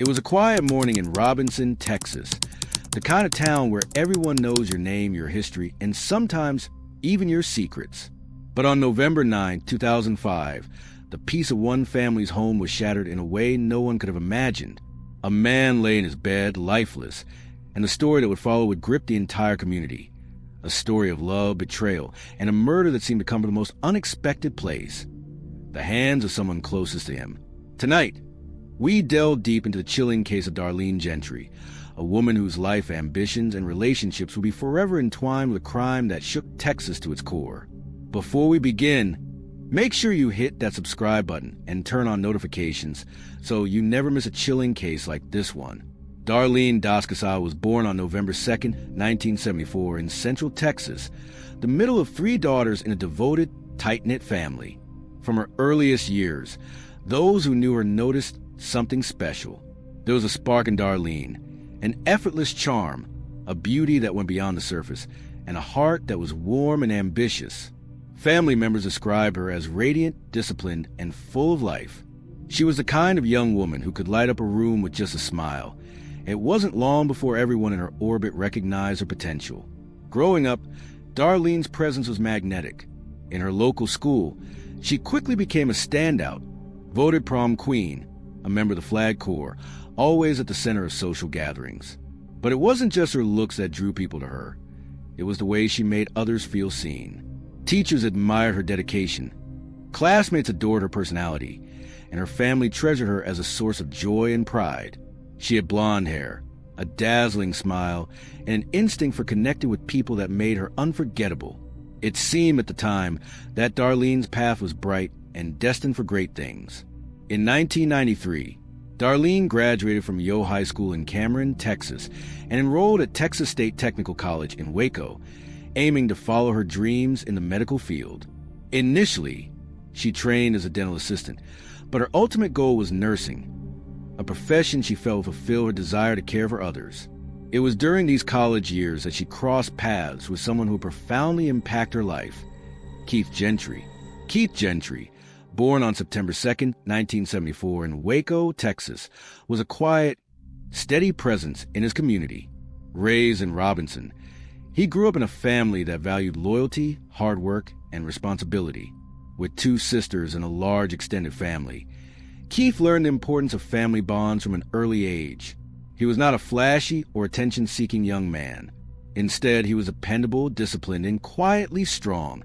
It was a quiet morning in Robinson, Texas, the kind of town where everyone knows your name, your history, and sometimes even your secrets. But on November 9, 2005, the peace of one family's home was shattered in a way no one could have imagined. A man lay in his bed, lifeless, and the story that would follow would grip the entire community. A story of love, betrayal, and a murder that seemed to come from the most unexpected place. The hands of someone closest to him. Tonight, we delve deep into the chilling case of Darlene Gentry, a woman whose life, ambitions, and relationships will be forever entwined with a crime that shook Texas to its core. Before we begin, make sure you hit that subscribe button and turn on notifications so you never miss a chilling case like this one. Darlene Gentry was born on November 2, 1974 in Central Texas, the middle of three daughters in a devoted, tight-knit family. From her earliest years, those who knew her noticed something special. There was a spark in Darlene, an effortless charm, a beauty that went beyond the surface, and a heart that was warm and ambitious. Family members described her as radiant, disciplined, and full of life. She was the kind of young woman who could light up a room with just a smile. It wasn't long before everyone in her orbit recognized her potential. Growing up, Darlene's presence was magnetic. In her local school, she quickly became a standout, voted prom queen, a member of the Flag Corps, always at the center of social gatherings. But it wasn't just her looks that drew people to her. It was the way she made others feel seen. Teachers admired her dedication. Classmates adored her personality, and her family treasured her as a source of joy and pride. She had blonde hair, a dazzling smile, and an instinct for connecting with people that made her unforgettable. It seemed at the time that Darlene's path was bright and destined for great things. In 1993, Darlene graduated from Yo High School in Cameron, Texas, and enrolled at Texas State Technical College in Waco, aiming to follow her dreams in the medical field. Initially, she trained as a dental assistant, but her ultimate goal was nursing, a profession she felt fulfilled her desire to care for others. It was during these college years that she crossed paths with someone who profoundly impacted her life, Keith Gentry. Keith Gentry, born on September 2, 1974 in Waco, Texas, was a quiet, steady presence in his community. Raised in Robinson, he grew up in a family that valued loyalty, hard work, and responsibility. With two sisters and a large extended family, Keith learned the importance of family bonds from an early age. He was not a flashy or attention-seeking young man. Instead, he was dependable, disciplined, and quietly strong,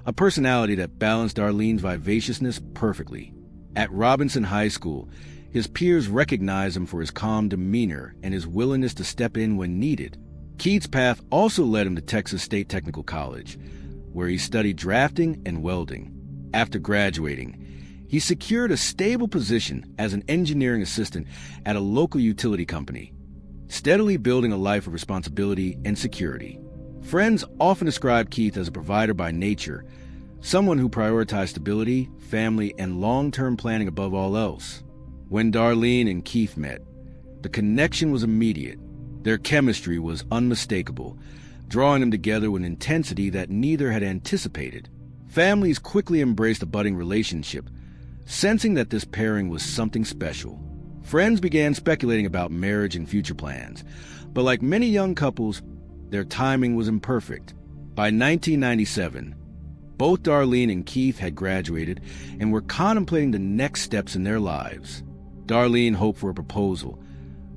a personality that balanced Darlene's vivaciousness perfectly. At Robinson High School, his peers recognized him for his calm demeanor and his willingness to step in when needed. Keith's path also led him to Texas State Technical College, where he studied drafting and welding. After graduating, he secured a stable position as an engineering assistant at a local utility company, steadily building a life of responsibility and security. Friends often describe Keith as a provider by nature, someone who prioritized stability, family, and long-term planning above all else. When Darlene and Keith met, the connection was immediate. Their chemistry was unmistakable, drawing them together with an intensity that neither had anticipated. Families quickly embraced the budding relationship, sensing that this pairing was something special. Friends began speculating about marriage and future plans, but like many young couples, their timing was imperfect. By 1997, both Darlene and Keith had graduated and were contemplating the next steps in their lives. Darlene hoped for a proposal,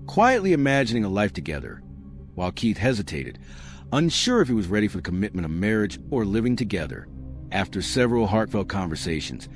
quietly imagining a life together, while Keith hesitated, unsure if he was ready for the commitment of marriage or living together. After several heartfelt conversations,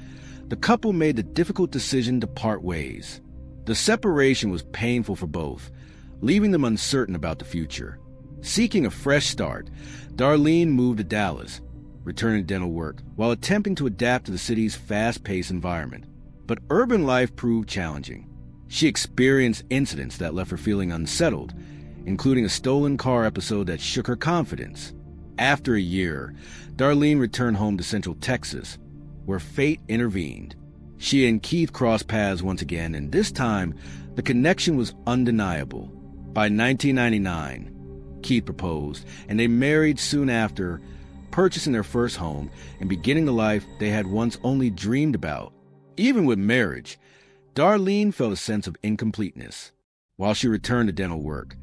the couple made the difficult decision to part ways. The separation was painful for both, leaving them uncertain about the future. Seeking a fresh start, Darlene moved to Dallas, returning to dental work while attempting to adapt to the city's fast-paced environment. But urban life proved challenging. She experienced incidents that left her feeling unsettled, including a stolen car episode that shook her confidence. After a year, Darlene returned home to Central Texas, where fate intervened. She and Keith crossed paths once again, and this time, the connection was undeniable. By 1999, Keith proposed, and they married soon after, purchasing their first home and beginning the life they had once only dreamed about. Even with marriage, Darlene felt a sense of incompleteness. While she returned to dental work,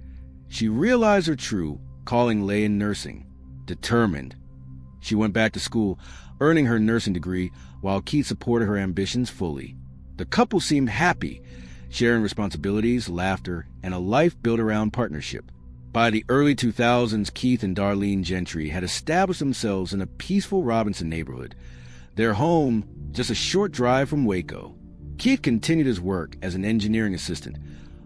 she realized her true calling lay in nursing. Determined, she went back to school, earning her nursing degree while Keith supported her ambitions fully. The couple seemed happy, sharing responsibilities, laughter, and a life built around partnership. By the early 2000s, Keith and Darlene Gentry had established themselves in a peaceful Robinson neighborhood, their home just a short drive from Waco. Keith continued his work as an engineering assistant,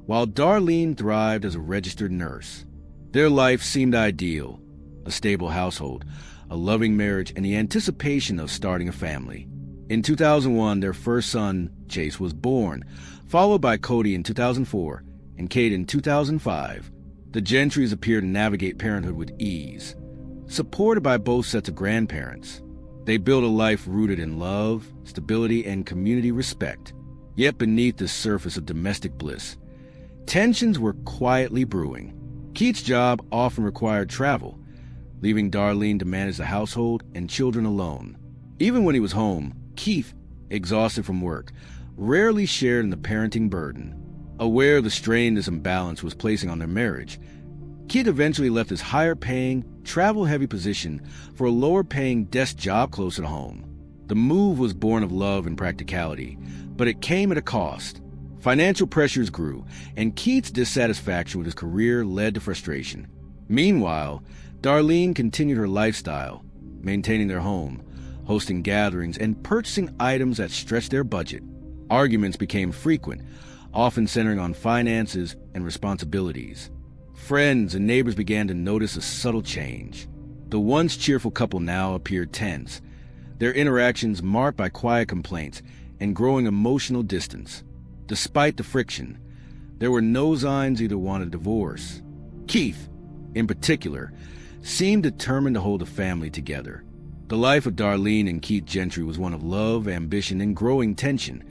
while Darlene thrived as a registered nurse. Their life seemed ideal, a stable household, a loving marriage, and the anticipation of starting a family. In 2001, their first son, Chase, was born, followed by Cody in 2004 and Kate in 2005. The Gentrys appear to navigate parenthood with ease, supported by both sets of grandparents. They build a life rooted in love, stability, and community respect. Yet beneath the surface of domestic bliss, tensions were quietly brewing. Keith's job often required travel, leaving Darlene to manage the household and children alone. Even when he was home, Keith, exhausted from work, rarely shared in the parenting burden. Aware of the strain this imbalance was placing on their marriage, Keith eventually left his higher-paying, travel-heavy position for a lower-paying desk job closer to home. The move was born of love and practicality, but it came at a cost. Financial pressures grew, and Keith's dissatisfaction with his career led to frustration. Meanwhile, Darlene continued her lifestyle, maintaining their home, hosting gatherings, and purchasing items that stretched their budget. Arguments became frequent, often centering on finances and responsibilities. Friends and neighbors began to notice a subtle change. The once cheerful couple now appeared tense, their interactions marked by quiet complaints and growing emotional distance. Despite the friction, there were no signs either wanted a divorce. Keith, in particular, seemed determined to hold the family together. The life of Darlene and Keith Gentry was one of love, ambition, and growing tension,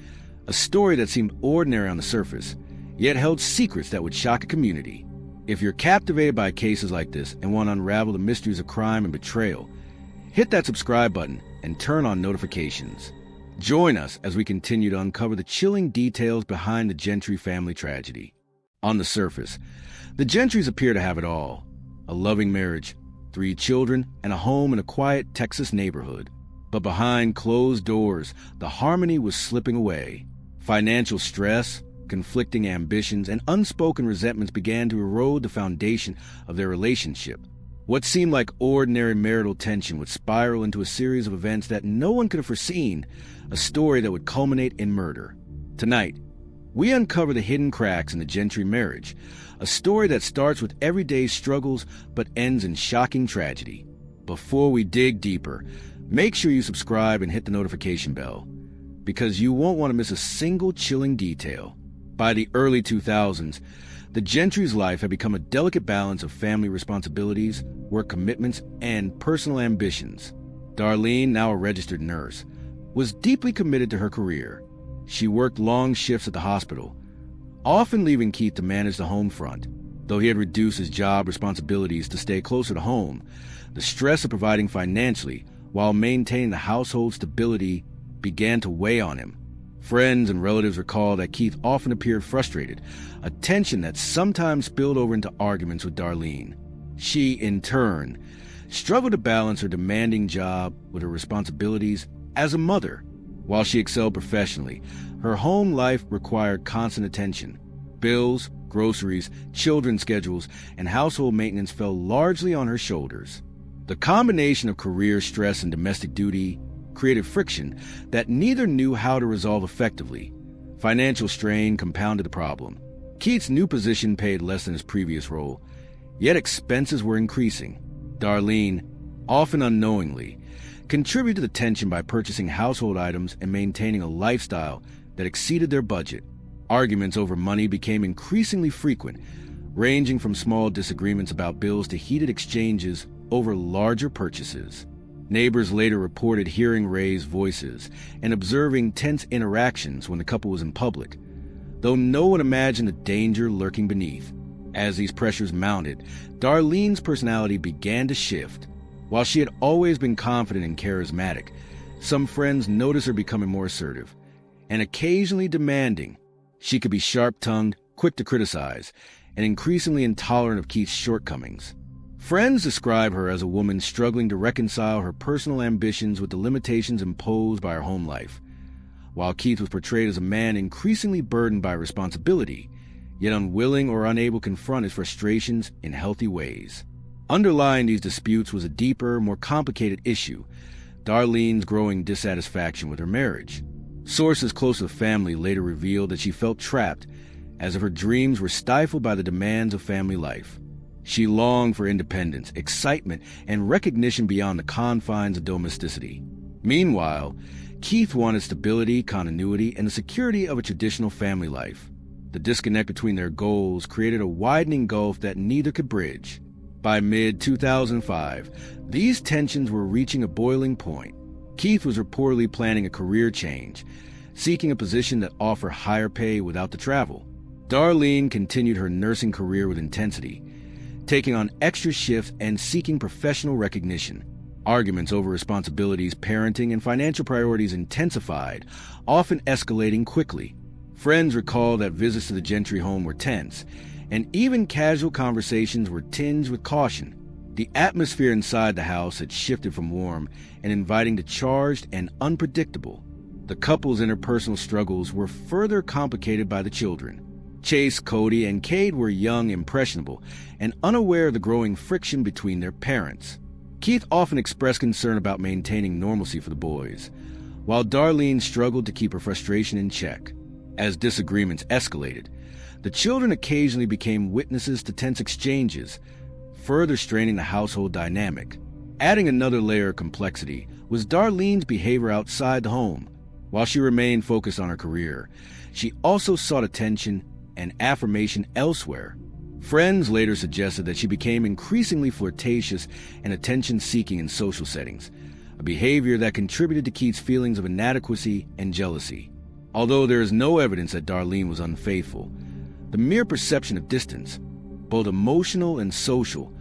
a story that seemed ordinary on the surface, yet held secrets that would shock a community. If you're captivated by cases like this and want to unravel the mysteries of crime and betrayal, hit that subscribe button and turn on notifications. Join us as we continue to uncover the chilling details behind the Gentry family tragedy. On the surface, the Gentrys appear to have it all: a loving marriage, 3 children, and a home in a quiet Texas neighborhood. But behind closed doors, the harmony was slipping away. Financial stress, conflicting ambitions, and unspoken resentments began to erode the foundation of their relationship. What seemed like ordinary marital tension would spiral into a series of events that no one could have foreseen, a story that would culminate in murder. Tonight, we uncover the hidden cracks in the Gentry marriage, a story that starts with everyday struggles but ends in shocking tragedy. Before we dig deeper, make sure you subscribe and hit the notification bell, because you won't want to miss a single chilling detail. By the early 2000s, the Gentry's life had become a delicate balance of family responsibilities, work commitments, and personal ambitions. Darlene, now a registered nurse, was deeply committed to her career. She worked long shifts at the hospital, often leaving Keith to manage the home front. Though he had reduced his job responsibilities to stay closer to home, the stress of providing financially while maintaining the household stability began to weigh on him. Friends and relatives recall that Keith often appeared frustrated, a tension that sometimes spilled over into arguments with Darlene. She, in turn, struggled to balance her demanding job with her responsibilities as a mother. While she excelled professionally, her home life required constant attention. Bills, groceries, children's schedules, and household maintenance fell largely on her shoulders. The combination of career stress and domestic duty created friction that neither knew how to resolve effectively. Financial strain compounded the problem. Keith's new position paid less than his previous role, yet expenses were increasing. Darlene, often unknowingly, contributed to the tension by purchasing household items and maintaining a lifestyle that exceeded their budget. Arguments over money became increasingly frequent, ranging from small disagreements about bills to heated exchanges over larger purchases. Neighbors later reported hearing raised voices and observing tense interactions when the couple was in public, though no one imagined the danger lurking beneath. As these pressures mounted, Darlene's personality began to shift. While she had always been confident and charismatic, some friends noticed her becoming more assertive and occasionally demanding. She could be sharp-tongued, quick to criticize, and increasingly intolerant of Keith's shortcomings. Friends describe her as a woman struggling to reconcile her personal ambitions with the limitations imposed by her home life, while Keith was portrayed as a man increasingly burdened by responsibility, yet unwilling or unable to confront his frustrations in healthy ways. Underlying these disputes was a deeper, more complicated issue: Darlene's growing dissatisfaction with her marriage. Sources close to the family later revealed that she felt trapped, as if her dreams were stifled by the demands of family life. She longed for independence, excitement, and recognition beyond the confines of domesticity. Meanwhile, Keith wanted stability, continuity, and the security of a traditional family life. The disconnect between their goals created a widening gulf that neither could bridge. By mid-2005, these tensions were reaching a boiling point. Keith was reportedly planning a career change, seeking a position that offered higher pay without the travel. Darlene continued her nursing career with intensity, taking on extra shifts and seeking professional recognition. Arguments over responsibilities, parenting, and financial priorities intensified, often escalating quickly. Friends recall that visits to the Gentry home were tense, and even casual conversations were tinged with caution. The atmosphere inside the house had shifted from warm and inviting to charged and unpredictable. The couple's interpersonal struggles were further complicated by the children. Chase, Cody, and Cade were young, impressionable, and unaware of the growing friction between their parents. Keith often expressed concern about maintaining normalcy for the boys, while Darlene struggled to keep her frustration in check. As disagreements escalated, the children occasionally became witnesses to tense exchanges, further straining the household dynamic. Adding another layer of complexity was Darlene's behavior outside the home. While she remained focused on her career, she also sought attention and affirmation elsewhere. Friends later suggested that she became increasingly flirtatious and attention-seeking in social settings, a behavior that contributed to Keith's feelings of inadequacy and jealousy. Although there is no evidence that Darlene was unfaithful, the mere perception of distance, both emotional and social,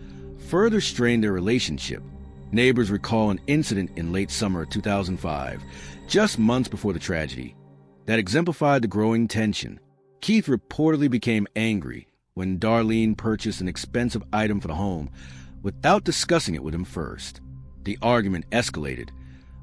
further strained their relationship. Neighbors recall an incident in late summer of 2005, just months before the tragedy, that exemplified the growing tension. Keith reportedly became angry when Darlene purchased an expensive item for the home without discussing it with him first. The argument escalated,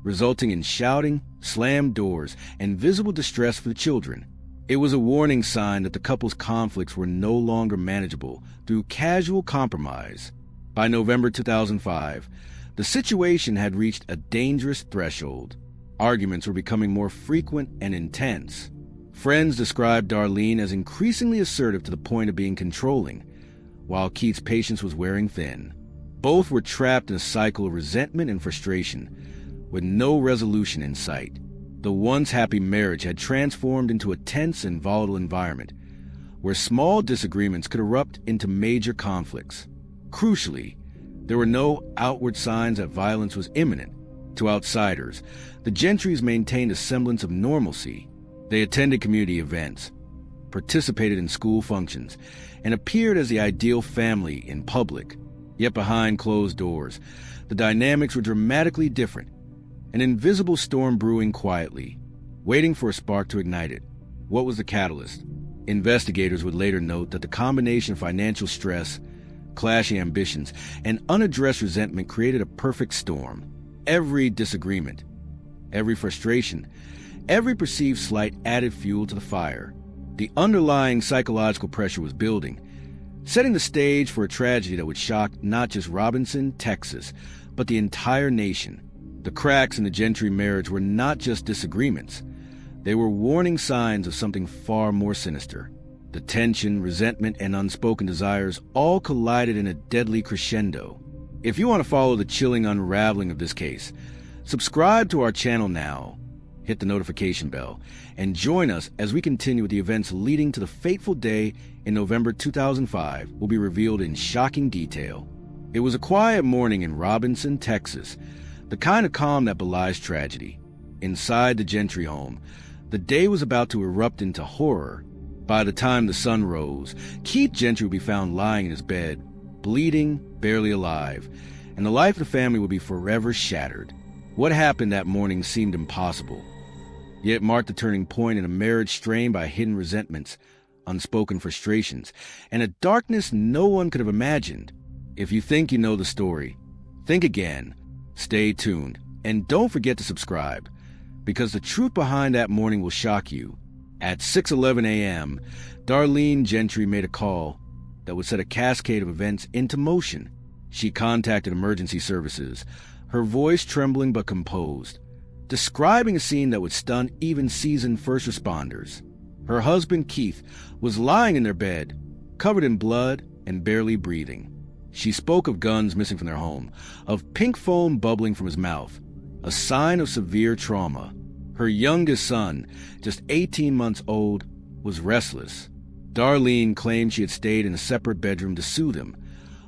resulting in shouting, slammed doors, and visible distress for the children. It was a warning sign that the couple's conflicts were no longer manageable through casual compromise. By November 2005, the situation had reached a dangerous threshold. Arguments were becoming more frequent and intense. Friends described Darlene as increasingly assertive to the point of being controlling, while Keith's patience was wearing thin. Both were trapped in a cycle of resentment and frustration, with no resolution in sight. The once happy marriage had transformed into a tense and volatile environment, where small disagreements could erupt into major conflicts. Crucially, there were no outward signs that violence was imminent. To outsiders, the Gentrys maintained a semblance of normalcy. They attended community events, participated in school functions, and appeared as the ideal family in public. Yet behind closed doors, the dynamics were dramatically different. An invisible storm brewing quietly, waiting for a spark to ignite it. What was the catalyst? Investigators would later note that the combination of financial stress, clashing ambitions, and unaddressed resentment created a perfect storm. Every disagreement, every frustration, every perceived slight added fuel to the fire. The underlying psychological pressure was building, setting the stage for a tragedy that would shock not just Robinson, Texas, but the entire nation. The cracks in the Gentry marriage were not just disagreements. They were warning signs of something far more sinister. The tension, resentment, and unspoken desires all collided in a deadly crescendo. If you want to follow the chilling unraveling of this case, subscribe to our channel now, hit the notification bell, and join us as we continue with the events leading to the fateful day in November 2005 will be revealed in shocking detail. It was a quiet morning in Robinson, Texas, the kind of calm that belies tragedy. Inside the Gentry home, the day was about to erupt into horror. By the time the sun rose, Keith Gentry would be found lying in his bed, bleeding, barely alive, and the life of the family would be forever shattered. What happened that morning seemed impossible, yet marked the turning point in a marriage strained by hidden resentments, unspoken frustrations, and a darkness no one could have imagined. If you think you know the story, think again, stay tuned, and don't forget to subscribe, because the truth behind that morning will shock you. At 6:11 a.m., Darlene Gentry made a call that would set a cascade of events into motion. She contacted emergency services, her voice trembling but composed, describing a scene that would stun even seasoned first responders. Her husband, Keith, was lying in their bed, covered in blood and barely breathing. She spoke of guns missing from their home, of pink foam bubbling from his mouth, a sign of severe trauma. Her youngest son, just 18 months old, was restless. Darlene claimed she had stayed in a separate bedroom to soothe him,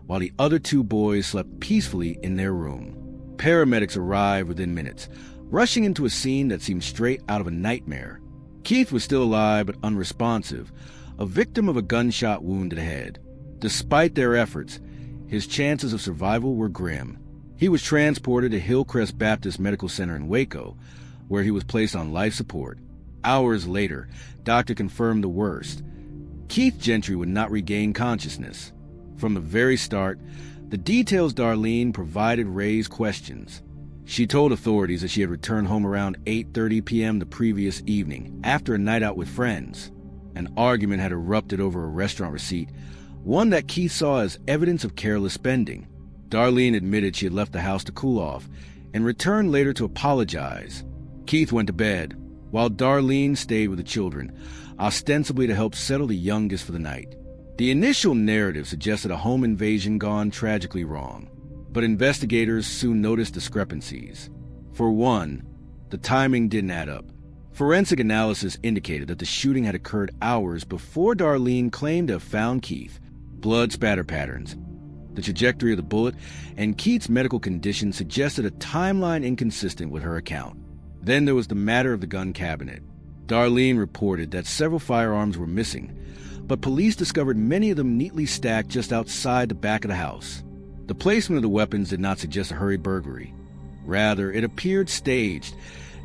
while the other two boys slept peacefully in their room. Paramedics arrived within minutes, rushing into a scene that seemed straight out of a nightmare. Keith was still alive but unresponsive, a victim of a gunshot wound to the head. Despite their efforts, his chances of survival were grim. He was transported to Hillcrest Baptist Medical Center in Waco, where he was placed on life support. Hours later, doctor confirmed the worst. Keith Gentry would not regain consciousness. From the very start, the details Darlene provided raised questions. She told authorities that she had returned home around 8:30 p.m. the previous evening, after a night out with friends. An argument had erupted over a restaurant receipt, one that Keith saw as evidence of careless spending. Darlene admitted she had left the house to cool off and returned later to apologize. Keith went to bed, while Darlene stayed with the children, ostensibly to help settle the youngest for the night. The initial narrative suggested a home invasion gone tragically wrong, but investigators soon noticed discrepancies. For one, the timing didn't add up. Forensic analysis indicated that the shooting had occurred hours before Darlene claimed to have found Keith. Blood spatter patterns, the trajectory of the bullet, and Keith's medical condition suggested a timeline inconsistent with her account. Then there was the matter of the gun cabinet. Darlene reported that several firearms were missing, but police discovered many of them neatly stacked just outside the back of the house. The placement of the weapons did not suggest a hurried burglary. Rather, it appeared staged,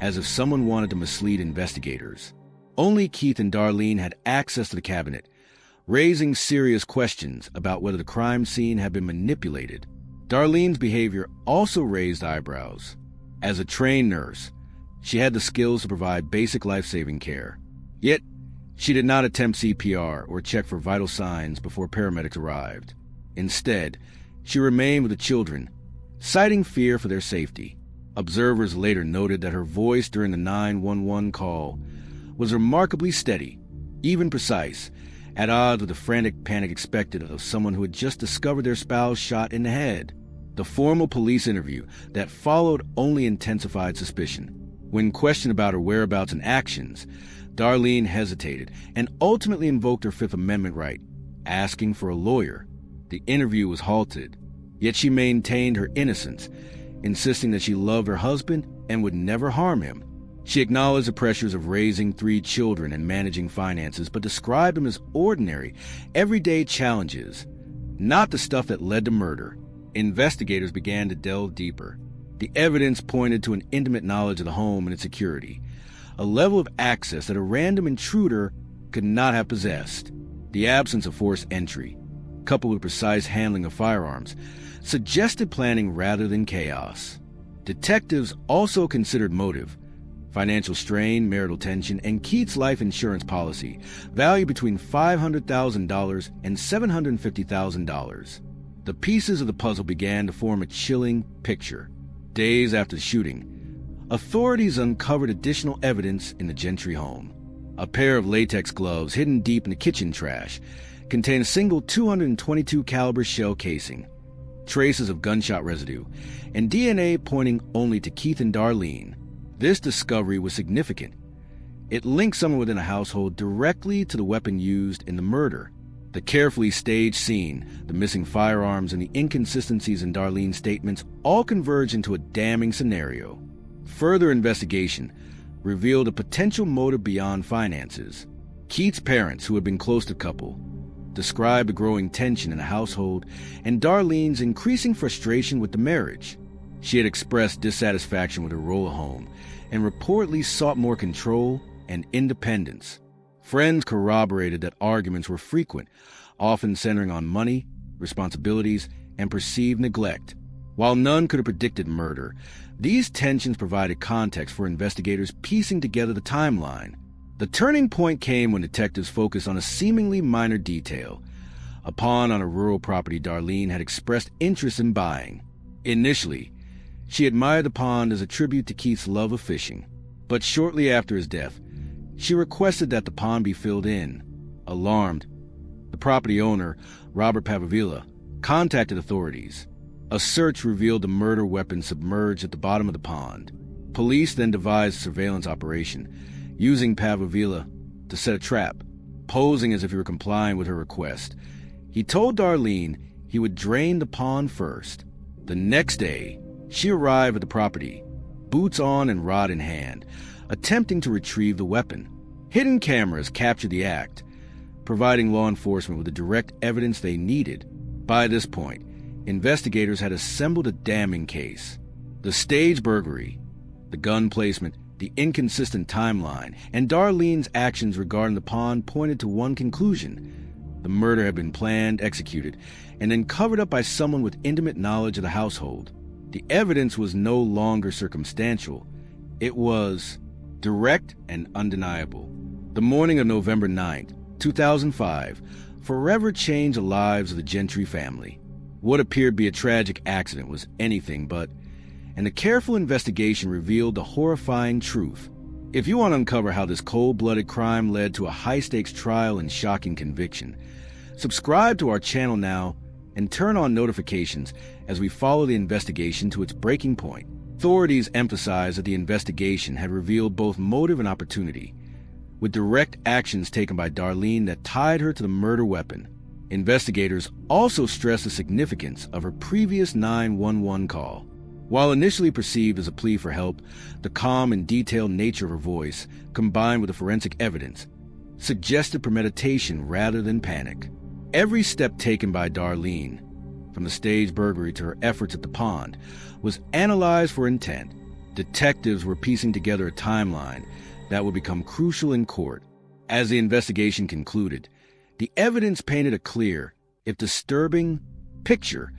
as if someone wanted to mislead investigators. Only Keith and Darlene had access to the cabinet, raising serious questions about whether the crime scene had been manipulated. Darlene's behavior also raised eyebrows. As a trained nurse, she had the skills to provide basic life-saving care. Yet, she did not attempt CPR or check for vital signs before paramedics arrived. Instead, she remained with the children, citing fear for their safety. Observers later noted that her voice during the 911 call was remarkably steady, even precise, at odds with the frantic panic expected of someone who had just discovered their spouse shot in the head. The formal police interview that followed only intensified suspicion. When questioned about her whereabouts and actions, Darlene hesitated and ultimately invoked her Fifth Amendment right, asking for a lawyer. The interview was halted, yet she maintained her innocence, insisting that she loved her husband and would never harm him. She acknowledged the pressures of raising 3 children and managing finances, but described them as ordinary, everyday challenges, not the stuff that led to murder. Investigators began to delve deeper. The evidence pointed to an intimate knowledge of the home and its security, a level of access that a random intruder could not have possessed. The absence of forced entry, coupled with precise handling of firearms, suggested planning rather than chaos. Detectives also considered motive, financial strain, marital tension, and Keith's life insurance policy, valued between $500,000 and $750,000. The pieces of the puzzle began to form a chilling picture. Days after the shooting, authorities uncovered additional evidence in the Gentry home. A pair of latex gloves hidden deep in the kitchen trash contained a single .222 caliber shell casing, traces of gunshot residue, and DNA pointing only to Keith and Darlene. This discovery was significant. It linked someone within a household directly to the weapon used in the murder. The carefully staged scene, the missing firearms, and the inconsistencies in Darlene's statements all converged into a damning scenario. Further investigation revealed a potential motive beyond finances. Keith's parents, who had been close to the couple, described the growing tension in the household and Darlene's increasing frustration with the marriage. She had expressed dissatisfaction with her role at home and reportedly sought more control and independence. Friends corroborated that arguments were frequent, often centering on money, responsibilities, and perceived neglect. While none could have predicted murder, these tensions provided context for investigators piecing together the timeline. The turning point came when detectives focused on a seemingly minor detail: a pond on a rural property Darlene had expressed interest in buying. Initially, she admired the pond as a tribute to Keith's love of fishing, but shortly after his death, she requested that the pond be filled in. Alarmed, the property owner, Robert Pavavila, contacted authorities. A search revealed the murder weapon submerged at the bottom of the pond. Police then devised a surveillance operation, using Pavavila to set a trap, posing as if he were complying with her request. He told Darlene he would drain the pond first. The next day, she arrived at the property, boots on and rod in hand, attempting to retrieve the weapon. Hidden cameras captured the act, providing law enforcement with the direct evidence they needed. By this point, investigators had assembled a damning case. The stage burglary, the gun placement, the inconsistent timeline, and Darlene's actions regarding the pond pointed to one conclusion: the murder had been planned, executed, and then covered up by someone with intimate knowledge of the household. The evidence was no longer circumstantial. It was direct and undeniable. The morning of November 9th, 2005, forever changed the lives of the Gentry family. What appeared to be a tragic accident was anything but, and a careful investigation revealed the horrifying truth. If you want to uncover how this cold-blooded crime led to a high-stakes trial and shocking conviction, subscribe to our channel now and turn on notifications as we follow the investigation to its breaking point. Authorities emphasized that the investigation had revealed both motive and opportunity, with direct actions taken by Darlene that tied her to the murder weapon. Investigators also stressed the significance of her previous 911 call. While initially perceived as a plea for help, the calm and detailed nature of her voice, combined with the forensic evidence, suggested premeditation rather than panic. Every step taken by Darlene, from the stage burglary to her efforts at the pond, was analyzed for intent. Detectives were piecing together a timeline that would become crucial in court. As the investigation concluded, the evidence painted a clear, if disturbing, picture.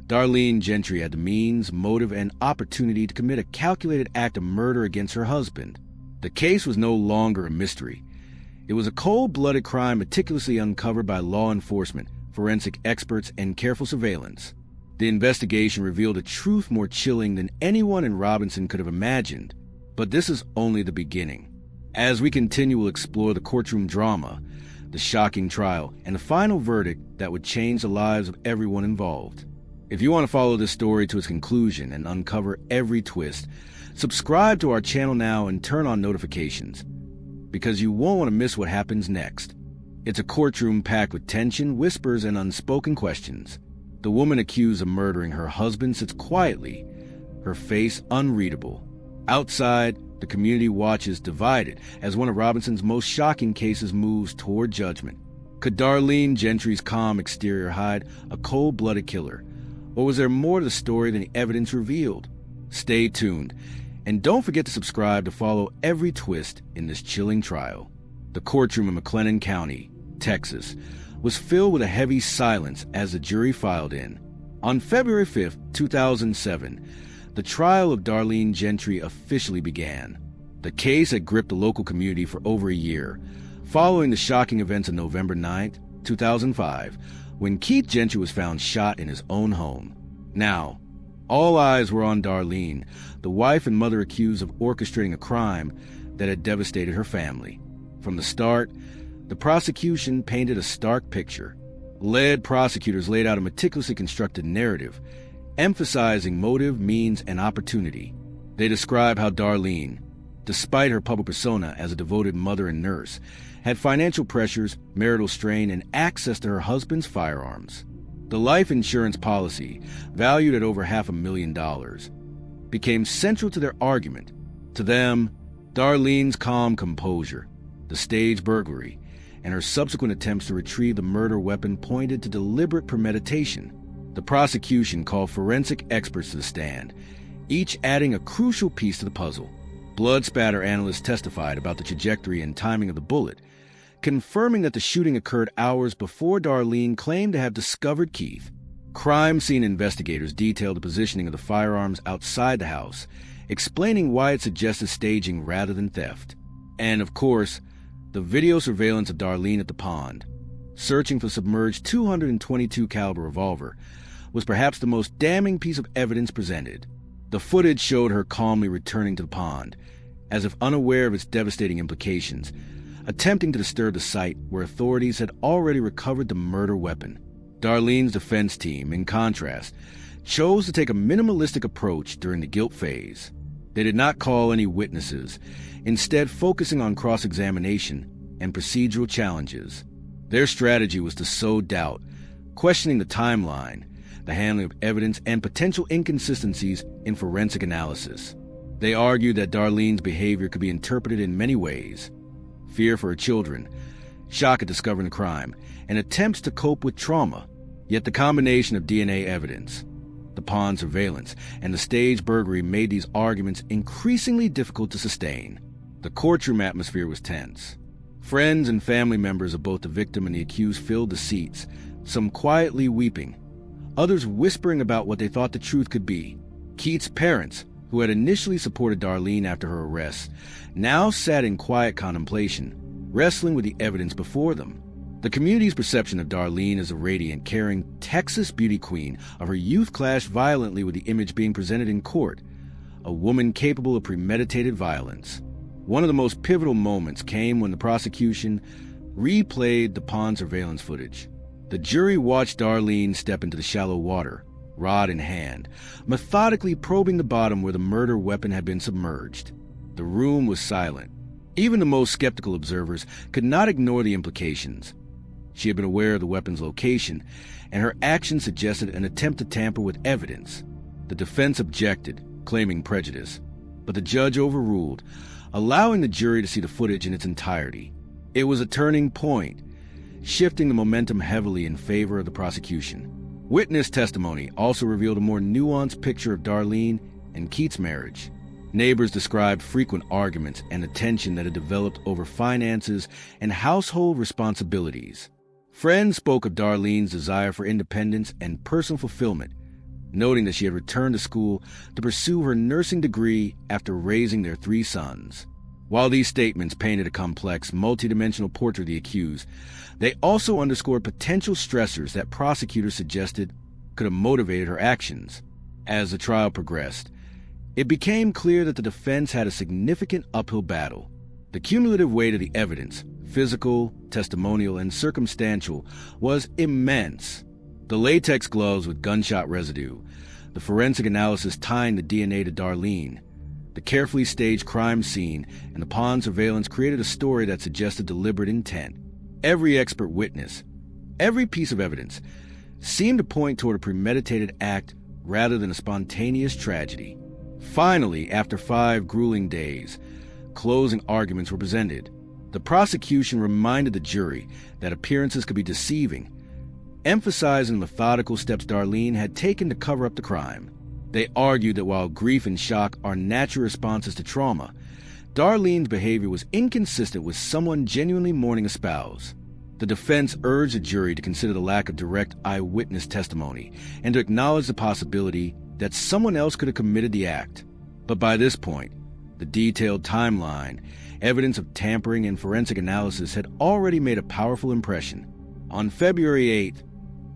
Darlene Gentry had the means, motive, and opportunity to commit a calculated act of murder against her husband. The case was no longer a mystery. It was a cold-blooded crime meticulously uncovered by law enforcement, forensic experts, and careful surveillance. The investigation revealed a truth more chilling than anyone in Robinson could have imagined. But this is only the beginning. As we continue, we'll explore the courtroom drama, the shocking trial, and the final verdict that would change the lives of everyone involved. If you want to follow this story to its conclusion and uncover every twist, subscribe to our channel now and turn on notifications, because you won't want to miss what happens next. It's a courtroom packed with tension, whispers, and unspoken questions. The woman accused of murdering her husband sits quietly, her face unreadable. Outside, the community watches divided as one of Robinson's most shocking cases moves toward judgment. Could Darlene Gentry's calm exterior hide a cold-blooded killer? Or was there more to the story than the evidence revealed? Stay tuned, and don't forget to subscribe to follow every twist in this chilling trial. The courtroom in McLennan County, Texas, was filled with a heavy silence as the jury filed in. On February 5th, 2007, the trial of Darlene Gentry officially began. The case had gripped the local community for over a year, following the shocking events of November 9th, 2005, when Keith Gentry was found shot in his own home. Now, all eyes were on Darlene, the wife and mother accused of orchestrating a crime that had devastated her family. From the start, the prosecution painted a stark picture. Lead prosecutors laid out a meticulously constructed narrative, emphasizing motive, means, and opportunity. They describe how Darlene, despite her public persona as a devoted mother and nurse, had financial pressures, marital strain, and access to her husband's firearms. The life insurance policy, valued at over $500,000, became central to their argument. To them, Darlene's calm composure, the stage burglary, and her subsequent attempts to retrieve the murder weapon pointed to deliberate premeditation. The prosecution called forensic experts to the stand, each adding a crucial piece to the puzzle. Blood spatter analysts testified about the trajectory and timing of the bullet, confirming that the shooting occurred hours before Darlene claimed to have discovered Keith. Crime scene investigators detailed the positioning of the firearms outside the house, explaining why it suggested staging rather than theft. And, of course, the video surveillance of Darlene at the pond, searching for the submerged .222 caliber revolver, was perhaps the most damning piece of evidence presented. The footage showed her calmly returning to the pond, as if unaware of its devastating implications, attempting to disturb the site where authorities had already recovered the murder weapon. Darlene's defense team, in contrast, chose to take a minimalistic approach during the guilt phase. They did not call any witnesses, instead focusing on cross-examination and procedural challenges. Their strategy was to sow doubt, questioning the timeline, the handling of evidence, and potential inconsistencies in forensic analysis. They argued that Darlene's behavior could be interpreted in many ways: fear for her children, shock at discovering the crime, and attempts to cope with trauma. Yet the combination of DNA evidence, the pond surveillance, and the staged burglary made these arguments increasingly difficult to sustain. The courtroom atmosphere was tense. Friends and family members of both the victim and the accused filled the seats, some quietly weeping, others whispering about what they thought the truth could be. Keith's parents, who had initially supported Darlene after her arrest, now sat in quiet contemplation, wrestling with the evidence before them. The community's perception of Darlene as a radiant, caring Texas beauty queen of her youth clashed violently with the image being presented in court, a woman capable of premeditated violence. One of the most pivotal moments came when the prosecution replayed the pond surveillance footage. The jury watched Darlene step into the shallow water, rod in hand, methodically probing the bottom where the murder weapon had been submerged. The room was silent. Even the most skeptical observers could not ignore the implications. She had been aware of the weapon's location, and her actions suggested an attempt to tamper with evidence. The defense objected, claiming prejudice, but the judge overruled, allowing the jury to see the footage in its entirety. It was a turning point, shifting the momentum heavily in favor of the prosecution. Witness testimony also revealed a more nuanced picture of Darlene and Keith's marriage. Neighbors described frequent arguments and the tension that had developed over finances and household responsibilities. Friends spoke of Darlene's desire for independence and personal fulfillment, noting that she had returned to school to pursue her nursing degree after raising their 3 sons. While these statements painted a complex, multidimensional portrait of the accused, they also underscored potential stressors that prosecutors suggested could have motivated her actions. As the trial progressed, it became clear that the defense had a significant uphill battle. The cumulative weight of the evidence, physical, testimonial, and circumstantial, was immense. The latex gloves with gunshot residue, the forensic analysis tying the DNA to Darlene, the carefully staged crime scene, and the pond surveillance created a story that suggested deliberate intent. Every expert witness, every piece of evidence, seemed to point toward a premeditated act rather than a spontaneous tragedy. Finally, after 5 grueling days, closing arguments were presented. The prosecution reminded the jury that appearances could be deceiving, emphasizing the methodical steps Darlene had taken to cover up the crime. They argued that while grief and shock are natural responses to trauma, Darlene's behavior was inconsistent with someone genuinely mourning a spouse. The defense urged the jury to consider the lack of direct eyewitness testimony and to acknowledge the possibility that someone else could have committed the act. But by this point, the detailed timeline, evidence of tampering, and forensic analysis had already made a powerful impression. On February 8,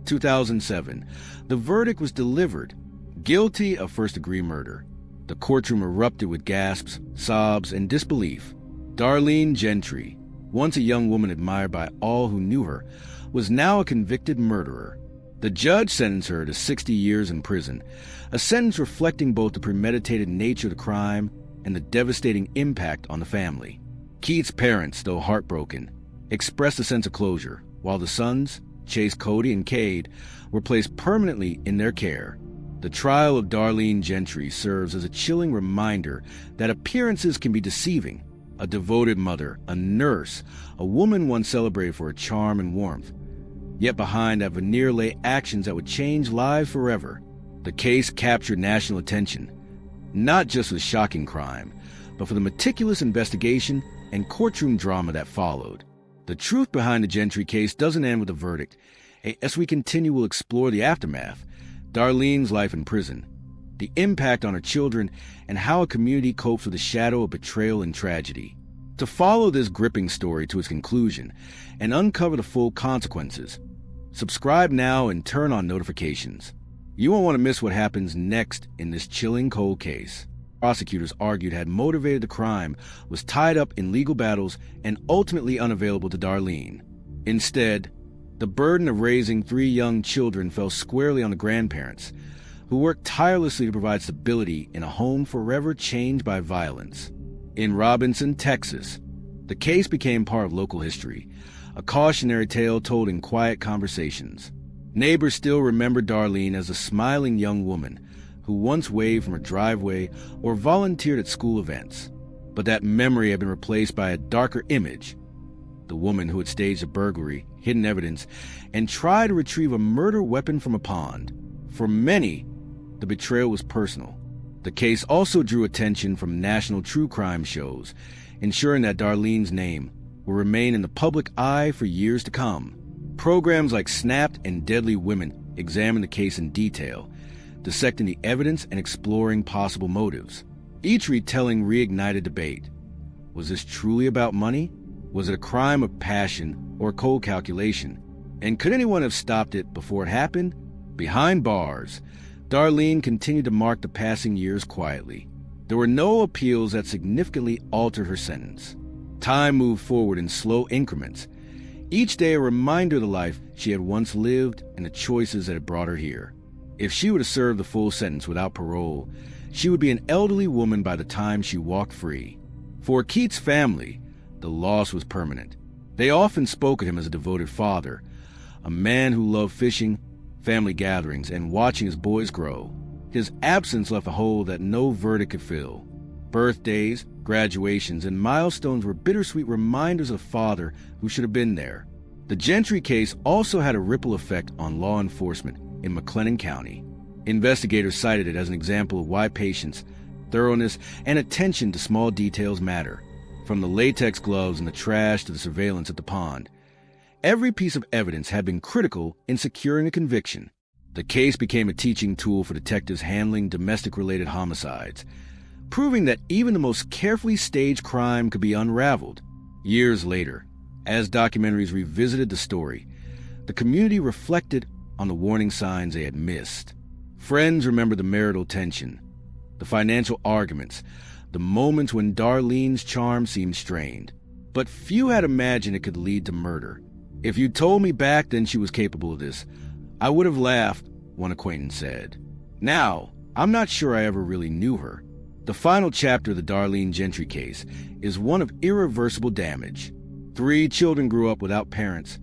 2007, the verdict was delivered: guilty of first-degree murder. The courtroom erupted with gasps, sobs, and disbelief. Darlene Gentry, once a young woman admired by all who knew her, was now a convicted murderer. The judge sentenced her to 60 years in prison, a sentence reflecting both the premeditated nature of the crime and the devastating impact on the family. Keith's parents, though heartbroken, expressed a sense of closure, while the sons, Chase, Cody, and Cade, were placed permanently in their care. The trial of Darlene Gentry serves as a chilling reminder that appearances can be deceiving. A devoted mother, a nurse, a woman once celebrated for her charm and warmth. Yet behind that veneer lay actions that would change lives forever. The case captured national attention, not just for the shocking crime, but for the meticulous investigation and courtroom drama that followed. The truth behind the Gentry case doesn't end with a verdict. As we continue, we'll explore the aftermath, Darlene's life in prison, the impact on her children, and how a community copes with the shadow of betrayal and tragedy. To follow this gripping story to its conclusion and uncover the full consequences, subscribe now and turn on notifications. You won't want to miss what happens next in this chilling cold case. Prosecutors argued had motivated the crime, was tied up in legal battles, and ultimately unavailable to Darlene. Instead, the burden of raising 3 young children fell squarely on the grandparents, who worked tirelessly to provide stability in a home forever changed by violence. In Robinson, Texas, the case became part of local history, a cautionary tale told in quiet conversations. Neighbors still remember Darlene as a smiling young woman who once waved from her driveway or volunteered at school events. But that memory had been replaced by a darker image: the woman who had staged a burglary, hidden evidence, and tried to retrieve a murder weapon from a pond. For many, the betrayal was personal. The case also drew attention from national true crime shows, ensuring that Darlene's name will remain in the public eye for years to come. Programs like Snapped and Deadly Women examine the case in detail, dissecting the evidence and exploring possible motives. Each retelling reignited debate. Was this truly about money? Was it a crime of passion or cold calculation? And could anyone have stopped it before it happened? Behind bars, Darlene continued to mark the passing years quietly. There were no appeals that significantly altered her sentence. Time moved forward in slow increments, each day a reminder of the life she had once lived and the choices that had brought her here. If she were to serve the full sentence without parole, she would be an elderly woman by the time she walked free. For Keith's family, the loss was permanent. They often spoke of him as a devoted father, a man who loved fishing, family gatherings, and watching his boys grow. His absence left a hole that no verdict could fill. Birthdays, graduations, and milestones were bittersweet reminders of a father who should have been there. The Gentry case also had a ripple effect on law enforcement in McLennan County. Investigators cited it as an example of why patience, thoroughness, and attention to small details matter. From the latex gloves in the trash to the surveillance at the pond, every piece of evidence had been critical in securing a conviction. The case became a teaching tool for detectives handling domestic-related homicides, proving that even the most carefully staged crime could be unraveled. Years later, as documentaries revisited the story, the community reflected on the warning signs they had missed. Friends remembered the marital tension, the financial arguments, the moments when Darlene's charm seemed strained. But few had imagined it could lead to murder. "If you'd told me back then she was capable of this, I would have laughed," one acquaintance said. "Now, I'm not sure I ever really knew her." The final chapter of the Darlene Gentry case is one of irreversible damage. 3 children grew up without parents,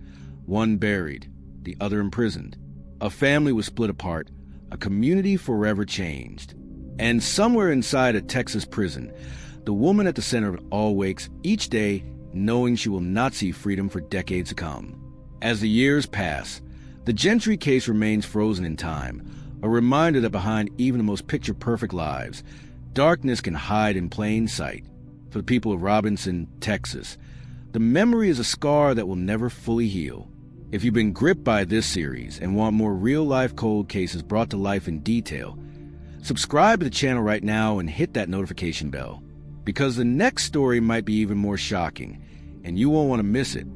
one buried, the other imprisoned. A family was split apart, a community forever changed. And somewhere inside a Texas prison, the woman at the center of it all wakes each day knowing she will not see freedom for decades to come. As the years pass, the Gentry case remains frozen in time, a reminder that behind even the most picture-perfect lives, darkness can hide in plain sight. For the people of Robinson, Texas, the memory is a scar that will never fully heal. If you've been gripped by this series and want more real-life cold cases brought to life in detail, subscribe to the channel right now and hit that notification bell, because the next story might be even more shocking, and you won't want to miss it.